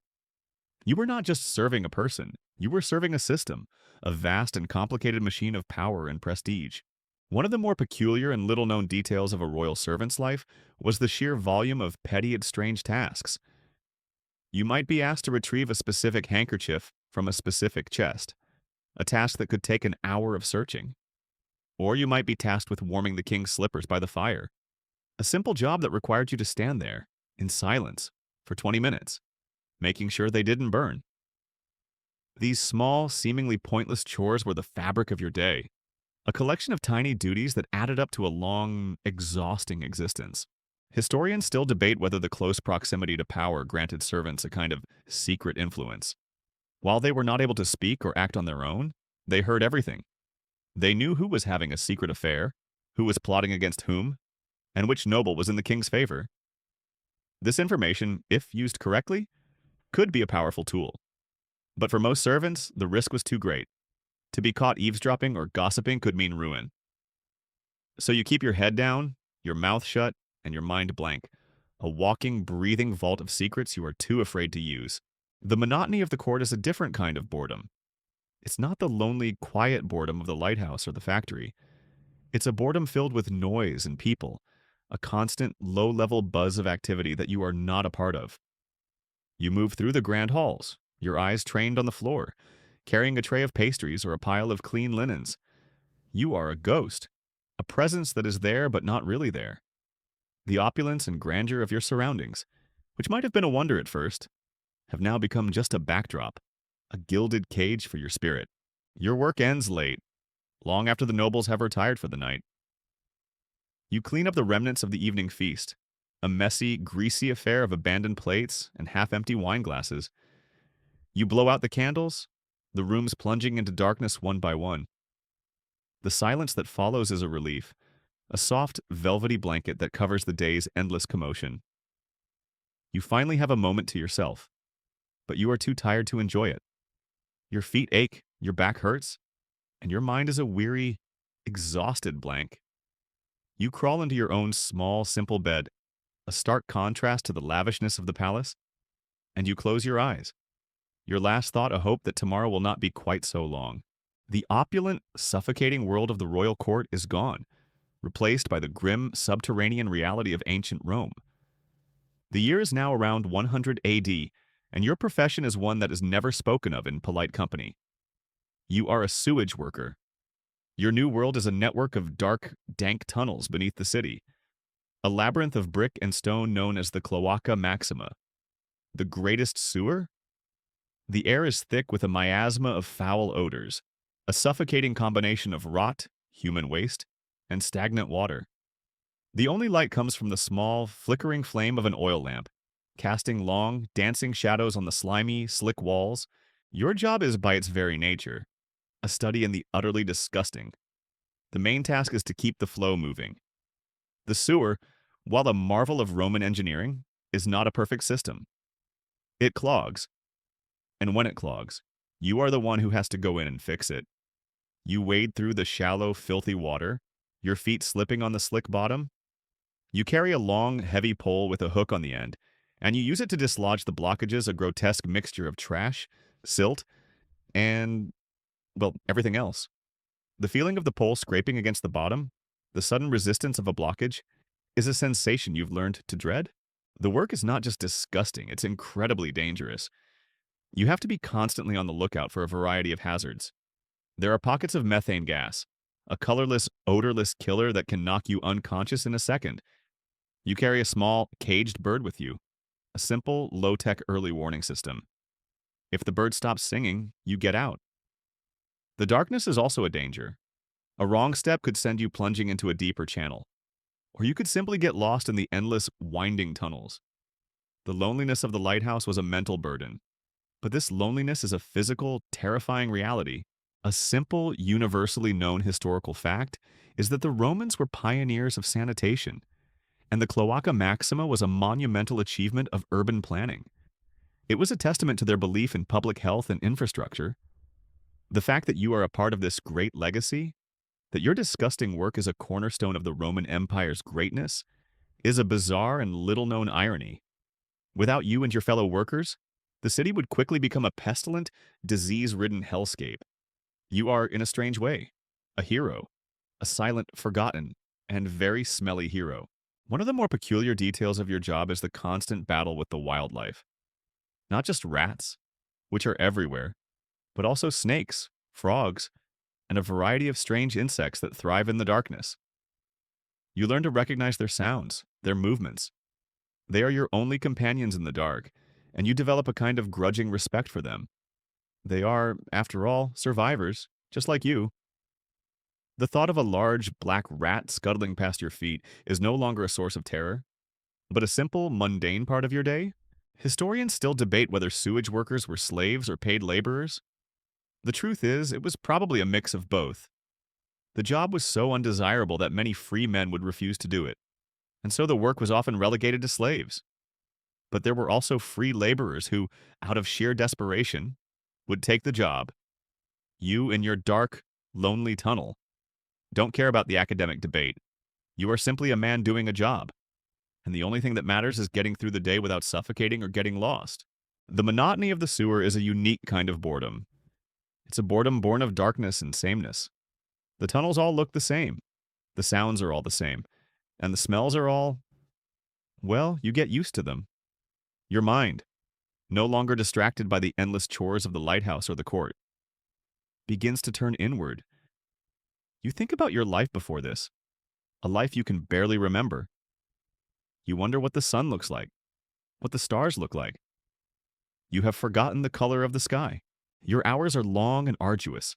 You were not just serving a person, you were serving a system, a vast and complicated machine of power and prestige. One of the more peculiar and little-known details of a royal servant's life was the sheer volume of petty and strange tasks. You might be asked to retrieve a specific handkerchief from a specific chest, a task that could take an hour of searching. Or you might be tasked with warming the king's slippers by the fire, a simple job that required you to stand there, in silence, for 20 minutes, making sure they didn't burn. These small, seemingly pointless chores were the fabric of your day, a collection of tiny duties that added up to a long, exhausting existence. Historians still debate whether the close proximity to power granted servants a kind of secret influence. While they were not able to speak or act on their own, they heard everything. They knew who was having a secret affair, who was plotting against whom, and which noble was in the king's favor. This information, if used correctly, could be a powerful tool. But for most servants, the risk was too great. To be caught eavesdropping or gossiping could mean ruin. So you keep your head down, your mouth shut, and your mind blank. A walking, breathing vault of secrets you are too afraid to use. The monotony of the court is a different kind of boredom. It's not the lonely, quiet boredom of the lighthouse or the factory. It's a boredom filled with noise and people, a constant, low-level buzz of activity that you are not a part of. You move through the grand halls, your eyes trained on the floor, carrying a tray of pastries or a pile of clean linens. You are a ghost, a presence that is there but not really there. The opulence and grandeur of your surroundings, which might have been a wonder at first, have now become just a backdrop, a gilded cage for your spirit. Your work ends late, long after the nobles have retired for the night. You clean up the remnants of the evening feast, a messy, greasy affair of abandoned plates and half-empty wine glasses. You blow out the candles, the rooms plunging into darkness one by one. The silence that follows is a relief, a soft, velvety blanket that covers the day's endless commotion. You finally have a moment to yourself, but you are too tired to enjoy it. Your feet ache, your back hurts, and your mind is a weary, exhausted blank. You crawl into your own small, simple bed, a stark contrast to the lavishness of the palace, and you close your eyes. Your last thought a hope that tomorrow will not be quite so long. The opulent, suffocating world of the royal court is gone, replaced by the grim, subterranean reality of ancient Rome. The year is now around 100 AD, and your profession is one that is never spoken of in polite company. You are a sewage worker. Your new world is a network of dark, dank tunnels beneath the city, a labyrinth of brick and stone known as the Cloaca Maxima. The greatest sewer? The air is thick with a miasma of foul odors, a suffocating combination of rot, human waste, and stagnant water. The only light comes from the small, flickering flame of an oil lamp, casting long, dancing shadows on the slimy, slick walls. Your job is, by its very nature, a study in the utterly disgusting. The main task is to keep the flow moving. The sewer, while a marvel of Roman engineering, is not a perfect system. It clogs. And when it clogs, you are the one who has to go in and fix it. You wade through the shallow, filthy water, your feet slipping on the slick bottom. You carry a long, heavy pole with a hook on the end, and you use it to dislodge the blockages, a grotesque mixture of trash, silt, and, well, everything else. The feeling of the pole scraping against the bottom, the sudden resistance of a blockage, is a sensation you've learned to dread. The work is not just disgusting, it's incredibly dangerous. You have to be constantly on the lookout for a variety of hazards. There are pockets of methane gas, a colorless, odorless killer that can knock you unconscious in a second. You carry a small, caged bird with you, a simple, low-tech early warning system. If the bird stops singing, you get out. The darkness is also a danger. A wrong step could send you plunging into a deeper channel, or you could simply get lost in the endless, winding tunnels. The loneliness of the lighthouse was a mental burden, but this loneliness is a physical, terrifying reality. A simple, universally known historical fact is that the Romans were pioneers of sanitation, and the Cloaca Maxima was a monumental achievement of urban planning. It was a testament to their belief in public health and infrastructure. The fact that you are a part of this great legacy, that your disgusting work is a cornerstone of the Roman Empire's greatness, is a bizarre and little-known irony. Without you and your fellow workers, the city would quickly become a pestilent, disease-ridden hellscape. You are, in a strange way, a hero, a silent, forgotten, and very smelly hero. One of the more peculiar details of your job is the constant battle with the wildlife. Not just rats, which are everywhere, but also snakes, frogs, and a variety of strange insects that thrive in the darkness. You learn to recognize their sounds, their movements. They are your only companions in the dark, and you develop a kind of grudging respect for them. They are, after all, survivors, just like you. The thought of a large, black rat scuttling past your feet is no longer a source of terror, but a simple, mundane part of your day. Historians still debate whether sewage workers were slaves or paid laborers. The truth is, it was probably a mix of both. The job was so undesirable that many free men would refuse to do it, and so the work was often relegated to slaves. But there were also free laborers who, out of sheer desperation, would take the job. You in your dark, lonely tunnel don't care about the academic debate. You are simply a man doing a job, and the only thing that matters is getting through the day without suffocating or getting lost. The monotony of the sewer is a unique kind of boredom. It's a boredom born of darkness and sameness. The tunnels all look the same. The sounds are all the same. And the smells are all, well, you get used to them. Your mind, no longer distracted by the endless chores of the lighthouse or the court, begins to turn inward. You think about your life before this, a life you can barely remember. You wonder what the sun looks like, what the stars look like. You have forgotten the color of the sky. Your hours are long and arduous.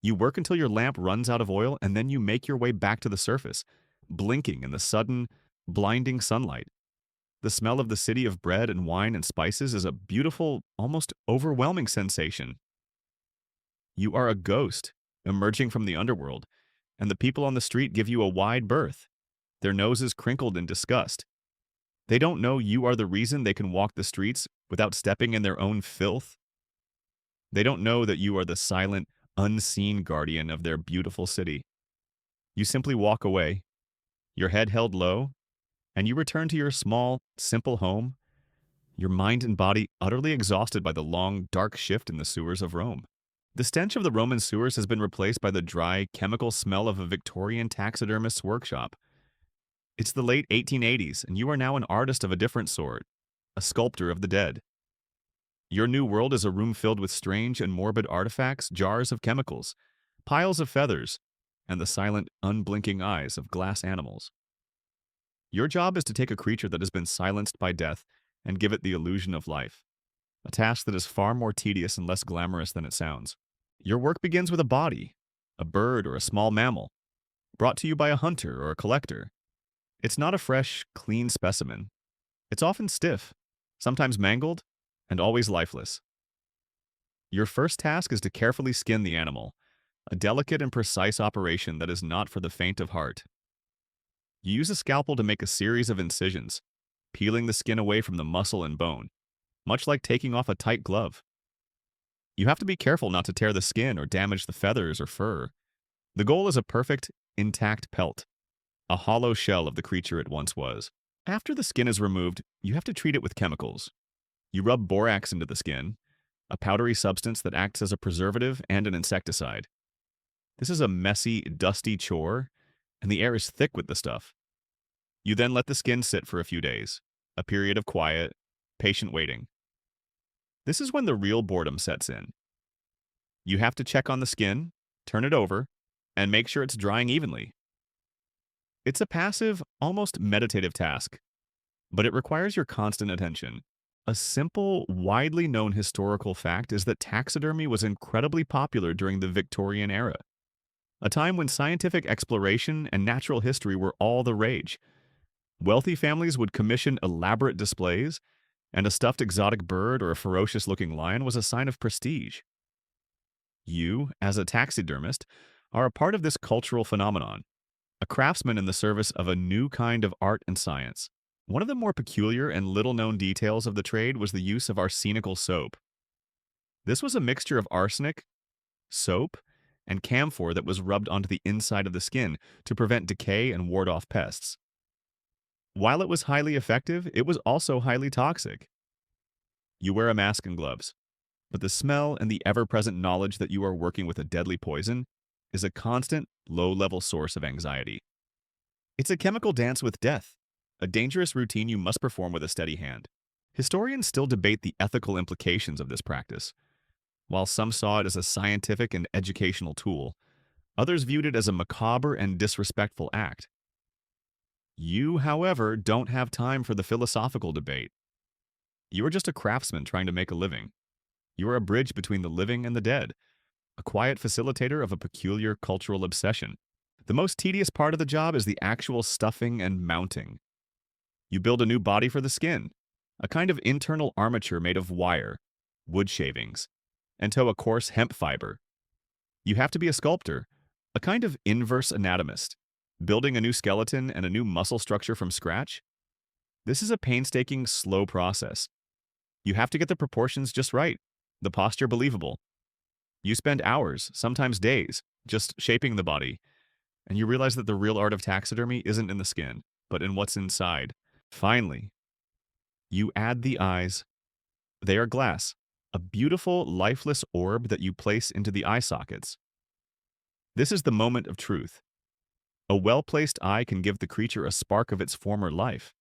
You work until your lamp runs out of oil, and then you make your way back to the surface, blinking in the sudden, blinding sunlight. The smell of the city of bread and wine and spices is a beautiful, almost overwhelming sensation. You are a ghost, emerging from the underworld, and the people on the street give you a wide berth, their noses crinkled in disgust. They don't know you are the reason they can walk the streets without stepping in their own filth. They don't know that you are the silent, unseen guardian of their beautiful city. You simply walk away, your head held low, and you return to your small, simple home, your mind and body utterly exhausted by the long, dark shift in the sewers of Rome. The stench of the Roman sewers has been replaced by the dry, chemical smell of a Victorian taxidermist's workshop. It's the late 1880s, and you are now an artist of a different sort, a sculptor of the dead. Your new world is a room filled with strange and morbid artifacts, jars of chemicals, piles of feathers, and the silent, unblinking eyes of glass animals. Your job is to take a creature that has been silenced by death and give it the illusion of life, a task that is far more tedious and less glamorous than it sounds. Your work begins with a body, a bird or a small mammal, brought to you by a hunter or a collector. It's not a fresh, clean specimen. It's often stiff, sometimes mangled, and always lifeless. Your first task is to carefully skin the animal, a delicate and precise operation that is not for the faint of heart. You use a scalpel to make a series of incisions, peeling the skin away from the muscle and bone, much like taking off a tight glove. You have to be careful not to tear the skin or damage the feathers or fur. The goal is a perfect, intact pelt, a hollow shell of the creature it once was. After the skin is removed, you have to treat it with chemicals. You rub borax into the skin, a powdery substance that acts as a preservative and an insecticide. This is a messy, dusty chore, and the air is thick with the stuff. You then let the skin sit for a few days, a period of quiet, patient waiting. This is when the real boredom sets in. You have to check on the skin, turn it over, and make sure it's drying evenly. It's a passive, almost meditative task, but it requires your constant attention. A simple, widely known historical fact is that taxidermy was incredibly popular during the Victorian era, a time when scientific exploration and natural history were all the rage. Wealthy families would commission elaborate displays, and a stuffed exotic bird or a ferocious-looking lion was a sign of prestige. You, as a taxidermist, are a part of this cultural phenomenon, a craftsman in the service of a new kind of art and science. One of the more peculiar and little-known details of the trade was the use of arsenical soap. This was a mixture of arsenic, soap, and camphor that was rubbed onto the inside of the skin to prevent decay and ward off pests. While it was highly effective, it was also highly toxic. You wear a mask and gloves, but the smell and the ever-present knowledge that you are working with a deadly poison is a constant, low-level source of anxiety. It's a chemical dance with death, a dangerous routine you must perform with a steady hand. Historians still debate the ethical implications of this practice. While some saw it as a scientific and educational tool, others viewed it as a macabre and disrespectful act. You, however, don't have time for the philosophical debate. You are just a craftsman trying to make a living. You are a bridge between the living and the dead, a quiet facilitator of a peculiar cultural obsession. The most tedious part of the job is the actual stuffing and mounting. You build a new body for the skin, a kind of internal armature made of wire, wood shavings, and tow a coarse hemp fiber. You have to be a sculptor, A kind of inverse anatomist, building a new skeleton and a new muscle structure from scratch. This is a painstaking, slow process. You have to get the proportions just right, the posture believable. You spend hours, sometimes days, just shaping the body, and you realize that the real art of taxidermy isn't in the skin, but in what's inside. Finally, you add the eyes. They are glass, a beautiful, lifeless orb that you place into the eye sockets. This is the moment of truth. A well-placed eye can give the creature a spark of its former life,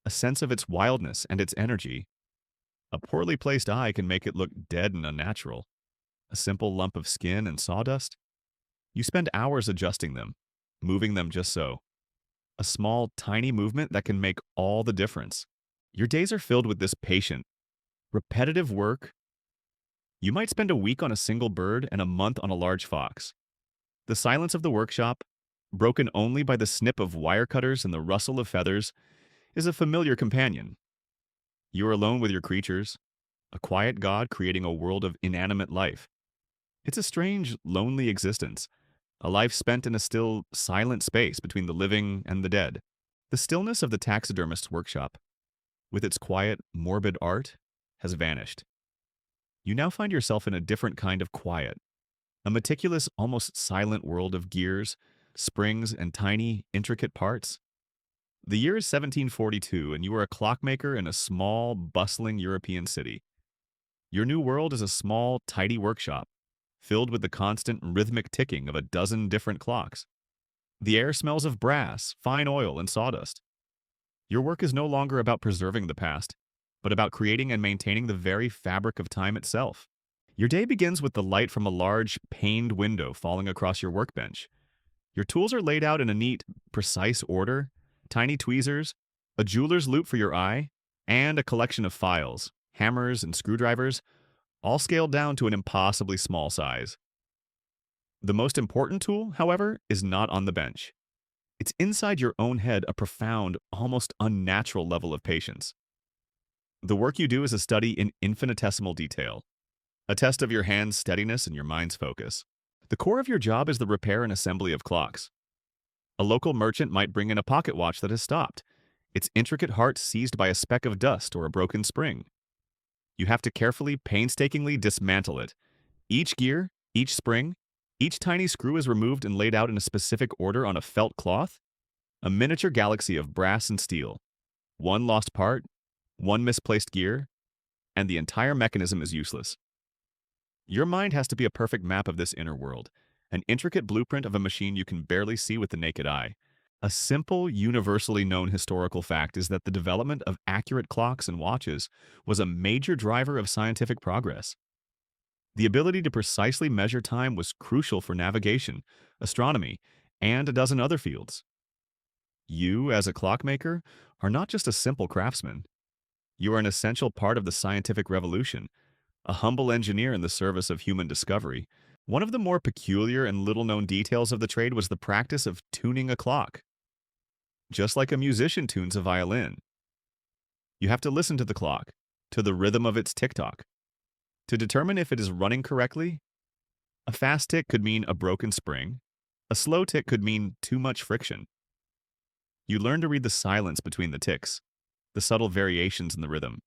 a sense of its wildness and its energy. A poorly placed eye can make it look dead and unnatural. A simple lump of skin and sawdust? You spend hours adjusting them, moving them just so. A small, tiny movement that can make all the difference. Your days are filled with this patient, repetitive work. You might spend a week on a single bird and a month on a large fox. The silence of the workshop, broken only by the snip of wire cutters and the rustle of feathers, is a familiar companion. You are alone with your creatures, a quiet god creating a world of inanimate life. It's a strange, lonely existence, a life spent in a still, silent space between the living and the dead. The stillness of the taxidermist's workshop, with its quiet, morbid art, has vanished. You now find yourself in a different kind of quiet, a meticulous, almost silent world of gears, springs, and tiny, intricate parts. The year is 1742, and you are a clockmaker in a small, bustling European city. Your new world is a small, tidy workshop, filled with the constant rhythmic ticking of a dozen different clocks. The air smells of brass, fine oil, and sawdust. Your work is no longer about preserving the past, but about creating and maintaining the very fabric of time itself. Your day begins with the light from a large, paned window falling across your workbench. Your tools are laid out in a neat, precise order: tiny tweezers, a jeweler's loupe for your eye, and a collection of files, hammers, and screwdrivers, all scaled down to an impossibly small size. The most important tool, however, is not on the bench. It's inside your own head, a profound, almost unnatural level of patience. The work you do is a study in infinitesimal detail, a test of your hand's steadiness and your mind's focus. The core of your job is the repair and assembly of clocks. A local merchant might bring in a pocket watch that has stopped, its intricate heart seized by a speck of dust or a broken spring. You have to carefully, painstakingly dismantle it. Each gear, each spring, each tiny screw is removed and laid out in a specific order on a felt cloth, a miniature galaxy of brass and steel. One lost part, one misplaced gear, and the entire mechanism is useless. Your mind has to be a perfect map of this inner world, an intricate blueprint of a machine you can barely see with the naked eye. A simple, universally known historical fact is that the development of accurate clocks and watches was a major driver of scientific progress. The ability to precisely measure time was crucial for navigation, astronomy, and a dozen other fields. You, as a clockmaker, are not just a simple craftsman. You are an essential part of the scientific revolution, a humble engineer in the service of human discovery. One of the more peculiar and little-known details of the trade was the practice of tuning a clock. Just like a musician tunes a violin, you have to listen to the clock, to the rhythm of its tick-tock. To determine if it is running correctly, a fast tick could mean a broken spring, a slow tick could mean too much friction. You learn to read the silence between the ticks, the subtle variations in the rhythm.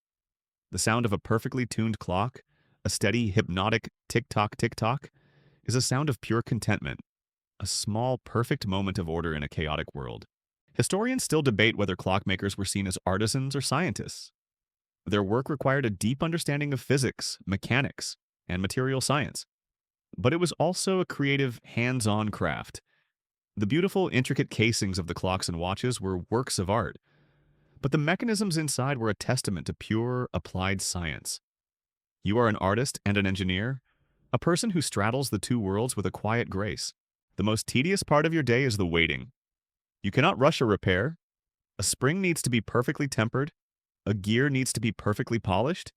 The sound of a perfectly tuned clock, a steady, hypnotic tick-tock, tick-tock, is a sound of pure contentment, a small, perfect moment of order in a chaotic world. Historians still debate whether clockmakers were seen as artisans or scientists. Their work required a deep understanding of physics, mechanics, and material science. But it was also a creative, hands-on craft. The beautiful, intricate casings of the clocks and watches were works of art, but the mechanisms inside were a testament to pure, applied science. You are an artist and an engineer, a person who straddles the two worlds with a quiet grace. The most tedious part of your day is the waiting. You cannot rush a repair. A spring needs to be perfectly tempered. A gear needs to be perfectly polished.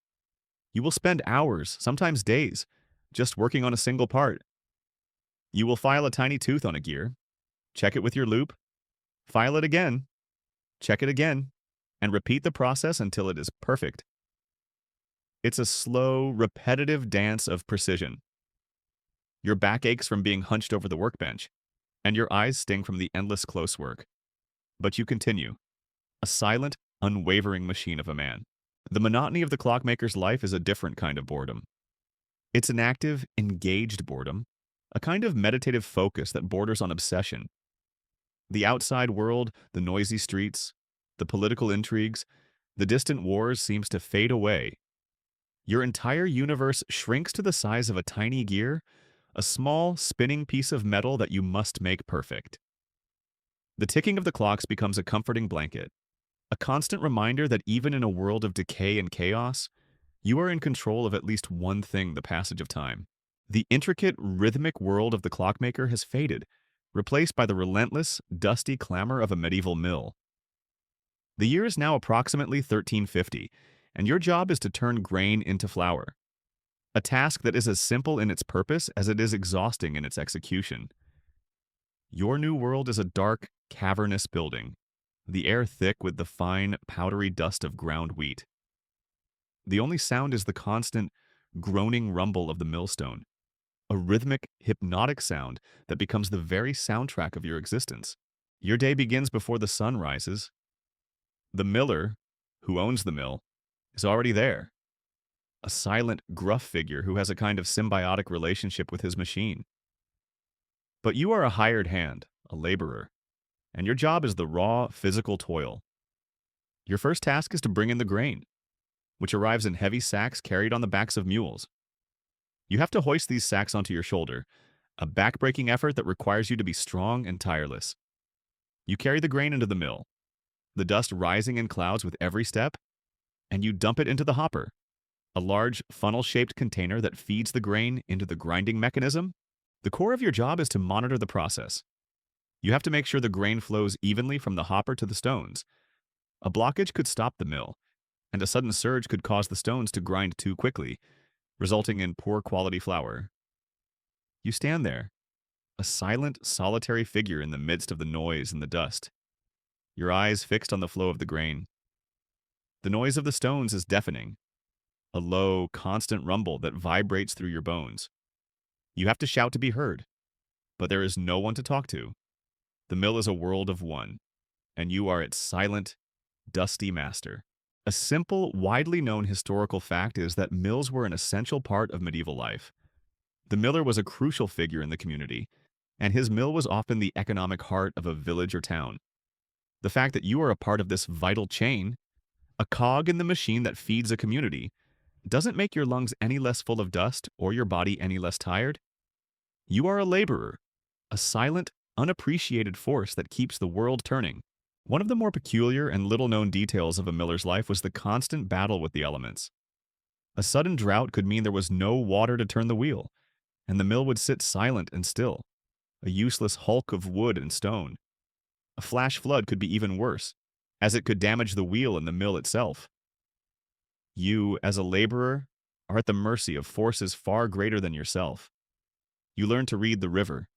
You will spend hours, sometimes days, just working on a single part. You will file a tiny tooth on a gear, check it with your loupe, file it again, check it again, and repeat the process until it is perfect. It's a slow, repetitive dance of precision. Your back aches from being hunched over the workbench. and your eyes sting from the endless close work. But you continue, a silent, unwavering machine of a man. The monotony of the clockmaker's life is a different kind of boredom. It's an active, engaged boredom, a kind of meditative focus that borders on obsession. The outside world, the noisy streets, the political intrigues, the distant wars seems to fade away. Your entire universe shrinks to the size of a tiny gear, a small, spinning piece of metal that you must make perfect. The ticking of the clocks becomes a comforting blanket, a constant reminder that even in a world of decay and chaos, you are in control of at least one thing: the passage of time. The intricate, rhythmic world of the clockmaker has faded, replaced by the relentless, dusty clamor of a medieval mill. The year is now approximately 1350, and your job is to turn grain into flour, a task that is as simple in its purpose as it is exhausting in its execution. Your new world is a dark, cavernous building, the air thick with the fine, powdery dust of ground wheat. The only sound is the constant, groaning rumble of the millstone, a rhythmic, hypnotic sound that becomes the very soundtrack of your existence. Your day begins before the sun rises. The miller, who owns the mill, is already there, a silent, gruff figure who has a kind of symbiotic relationship with his machine. But you are a hired hand, a laborer, and your job is the raw, physical toil. Your first task is to bring in the grain, which arrives in heavy sacks carried on the backs of mules. You have to hoist these sacks onto your shoulder, a back-breaking effort that requires you to be strong and tireless. You carry the grain into the mill, the dust rising in clouds with every step, and you dump it into the hopper, a large, funnel-shaped container that feeds the grain into the grinding mechanism. The core of your job is to monitor the process. You have to make sure the grain flows evenly from the hopper to the stones. A blockage could stop the mill, and a sudden surge could cause the stones to grind too quickly, resulting in poor quality flour. You stand there, a silent, solitary figure in the midst of the noise and the dust, your eyes fixed on the flow of the grain. The noise of the stones is deafening, a low, constant rumble that vibrates through your bones. You have to shout to be heard, but there is no one to talk to. The mill is a world of one, and you are its silent, dusty master. A simple, widely known historical fact is that mills were an essential part of medieval life. The miller was a crucial figure in the community, and his mill was often the economic heart of a village or town. The fact that you are a part of this vital chain, a cog in the machine that feeds a community, doesn't make your lungs any less full of dust or your body any less tired. You are a laborer, a silent, unappreciated force that keeps the world turning. One of the more peculiar and little-known details of a miller's life was the constant battle with the elements. A sudden drought could mean there was no water to turn the wheel, and the mill would sit silent and still, a useless hulk of wood and stone. A flash flood could be even worse, as it could damage the wheel and the mill itself. You, as a laborer, are at the mercy of forces far greater than yourself. You learn to read the river,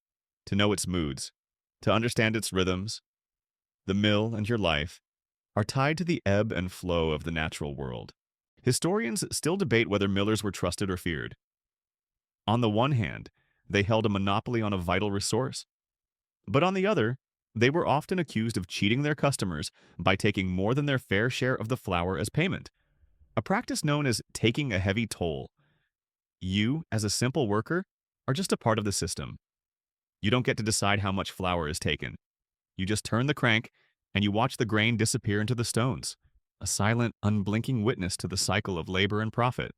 to know its moods, to understand its rhythms. The mill and your life are tied to the ebb and flow of the natural world. Historians still debate whether millers were trusted or feared. On the one hand, they held a monopoly on a vital resource, but on the other, they were often accused of cheating their customers by taking more than their fair share of the flour as payment, a practice known as taking a heavy toll. You, as a simple worker, are just a part of the system. You don't get to decide how much flour is taken. You just turn the crank, and you watch the grain disappear into the stones, a silent, unblinking witness to the cycle of labor and profit.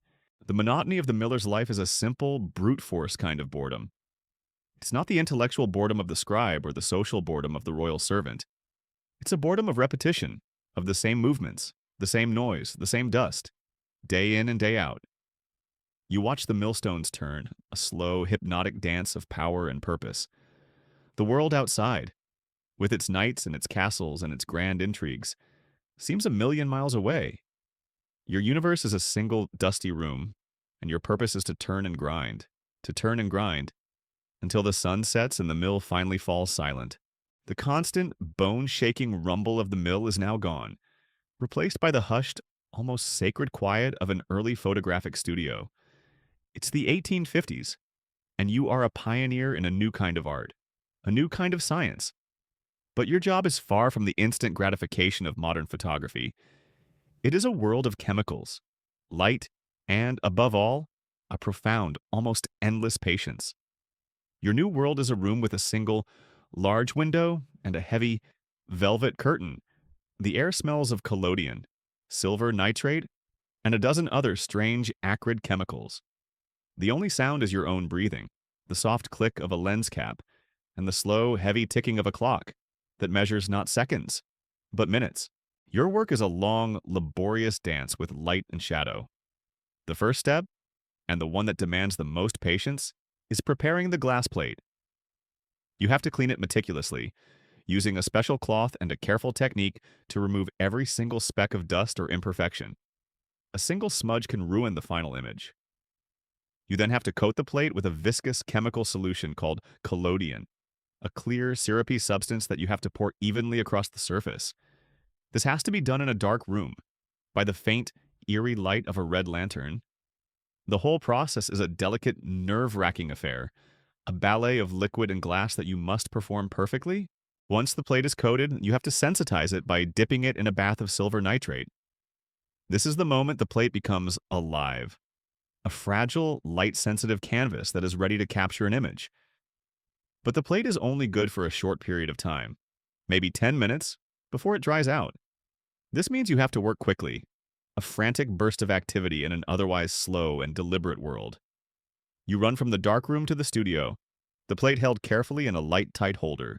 The monotony of the miller's life is a simple, brute force kind of boredom. It's not the intellectual boredom of the scribe or the social boredom of the royal servant. It's a boredom of repetition, of the same movements, the same noise, the same dust, day in and day out. You watch the millstones turn, a slow, hypnotic dance of power and purpose. The world outside, with its knights and its castles and its grand intrigues, seems a million miles away. Your universe is a single, dusty room, and your purpose is to turn and grind, until the sun sets and the mill finally falls silent. The constant, bone-shaking rumble of the mill is now gone, replaced by the hushed, almost sacred quiet of an early photographic studio. It's the 1850s, and you are a pioneer in a new kind of art, a new kind of science. But your job is far from the instant gratification of modern photography. It is a world of chemicals, light, and, above all, a profound, almost endless patience. Your new world is a room with a single, large window and a heavy, velvet curtain. The air smells of collodion, silver nitrate, and a dozen other strange, acrid chemicals. The only sound is your own breathing, the soft click of a lens cap, and the slow, heavy ticking of a clock that measures not seconds, but minutes. Your work is a long, laborious dance with light and shadow. The first step, and the one that demands the most patience, is preparing the glass plate. You have to clean it meticulously, using a special cloth and a careful technique to remove every single speck of dust or imperfection. A single smudge can ruin the final image. You then have to coat the plate with a viscous chemical solution called collodion, a clear, syrupy substance that you have to pour evenly across the surface. This has to be done in a dark room, by the faint, eerie light of a red lantern. The whole process is a delicate, nerve-wracking affair, a ballet of liquid and glass that you must perform perfectly. Once the plate is coated, you have to sensitize it by dipping it in a bath of silver nitrate. This is the moment the plate becomes alive, a fragile, light-sensitive canvas that is ready to capture an image. But the plate is only good for a short period of time, maybe 10 minutes, before it dries out. This means you have to work quickly, a frantic burst of activity in an otherwise slow and deliberate world. You run from the darkroom to the studio, the plate held carefully in a light, tight holder,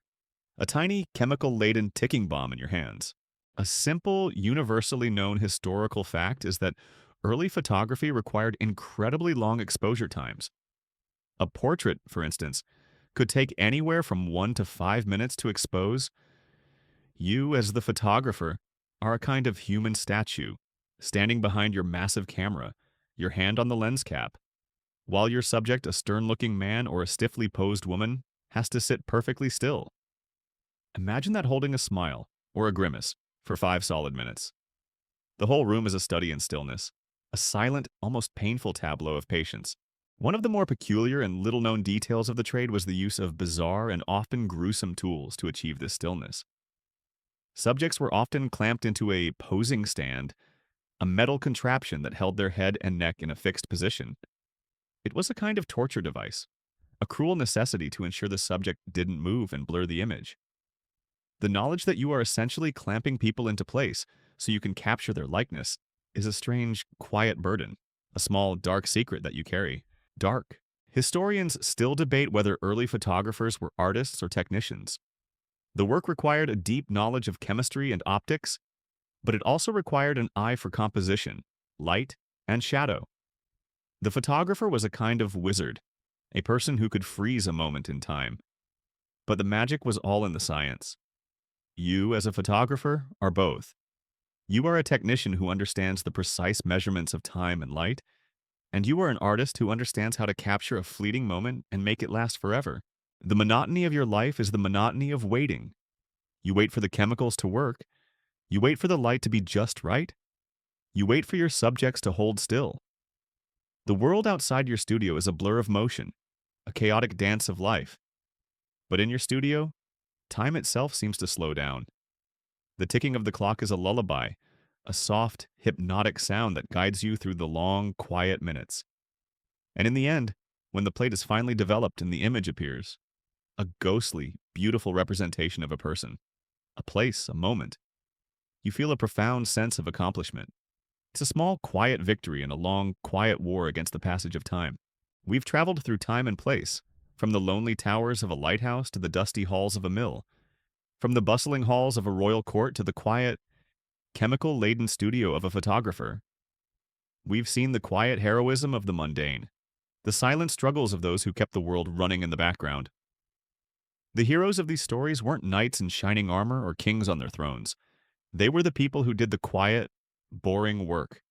a tiny, chemical-laden ticking bomb in your hands. A simple, universally known historical fact is that early photography required incredibly long exposure times. A portrait, for instance, could take anywhere from 1 to 5 minutes to expose. You, as the photographer, are a kind of human statue, standing behind your massive camera, your hand on the lens cap, while your subject, a stern-looking man or a stiffly posed woman, has to sit perfectly still. Imagine that holding a smile, or a grimace, for 5 solid minutes. The whole room is a study in stillness, a silent, almost painful tableau of patience. One of the more peculiar and little-known details of the trade was the use of bizarre and often gruesome tools to achieve this stillness. Subjects were often clamped into a posing stand, a metal contraption that held their head and neck in a fixed position. It was a kind of torture device, a cruel necessity to ensure the subject didn't move and blur the image. The knowledge that you are essentially clamping people into place so you can capture their likeness is a strange, quiet burden, a small, dark secret that you carry. Dark. Historians still debate whether early photographers were artists or technicians. The work required a deep knowledge of chemistry and optics, but it also required an eye for composition, light, and shadow. The photographer was a kind of wizard, a person who could freeze a moment in time. But the magic was all in the science. You, as a photographer, are both. You are a technician who understands the precise measurements of time and light, and you are an artist who understands how to capture a fleeting moment and make it last forever. The monotony of your life is the monotony of waiting. You wait for the chemicals to work. You wait for the light to be just right. You wait for your subjects to hold still. The world outside your studio is a blur of motion, a chaotic dance of life. But in your studio, time itself seems to slow down. The ticking of the clock is a lullaby, a soft, hypnotic sound that guides you through the long, quiet minutes. And in the end, when the plate is finally developed and the image appears, a ghostly, beautiful representation of a person, a place, a moment, you feel a profound sense of accomplishment. It's a small, quiet victory in a long, quiet war against the passage of time. We've traveled through time and place, from the lonely towers of a lighthouse to the dusty halls of a mill, from the bustling halls of a royal court to the quiet, chemical-laden studio of a photographer. We've seen the quiet heroism of the mundane, the silent struggles of those who kept the world running in the background. The heroes of these stories weren't knights in shining armor or kings on their thrones. They were the people who did the quiet, boring work,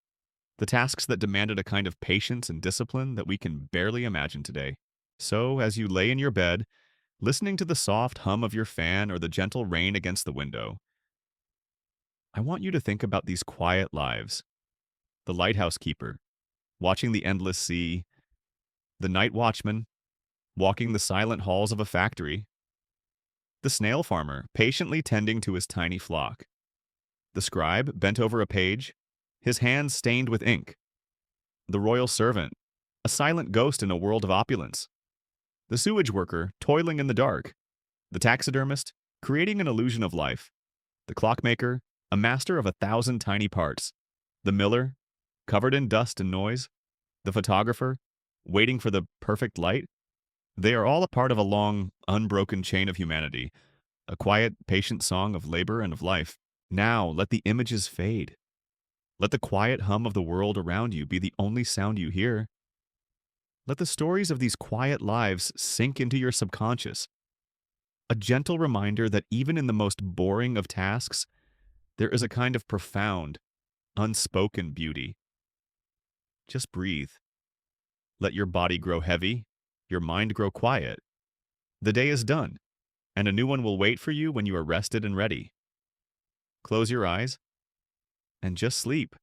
the tasks that demanded a kind of patience and discipline that we can barely imagine today. So, as you lay in your bed, listening to the soft hum of your fan or the gentle rain against the window, I want you to think about these quiet lives. The lighthouse keeper, watching the endless sea, the night watchman, walking the silent halls of a factory, The snail farmer, patiently tending to his tiny flock. The scribe, bent over a page, his hands stained with ink. The royal servant, a silent ghost in a world of opulence. The sewage worker, toiling in the dark. The taxidermist, creating an illusion of life. The clockmaker, a master of 1,000 tiny parts. The miller, covered in dust and noise. The photographer, waiting for the perfect light. They are all a part of a long, unbroken chain of humanity, a quiet, patient song of labor and of life. Now let the images fade. Let the quiet hum of the world around you be the only sound you hear. Let the stories of these quiet lives sink into your subconscious, a gentle reminder that even in the most boring of tasks, there is a kind of profound, unspoken beauty. Just breathe. Let your body grow heavy, your mind grow quiet. The day is done, and a new one will wait for you when you are rested and ready. Close your eyes and just sleep.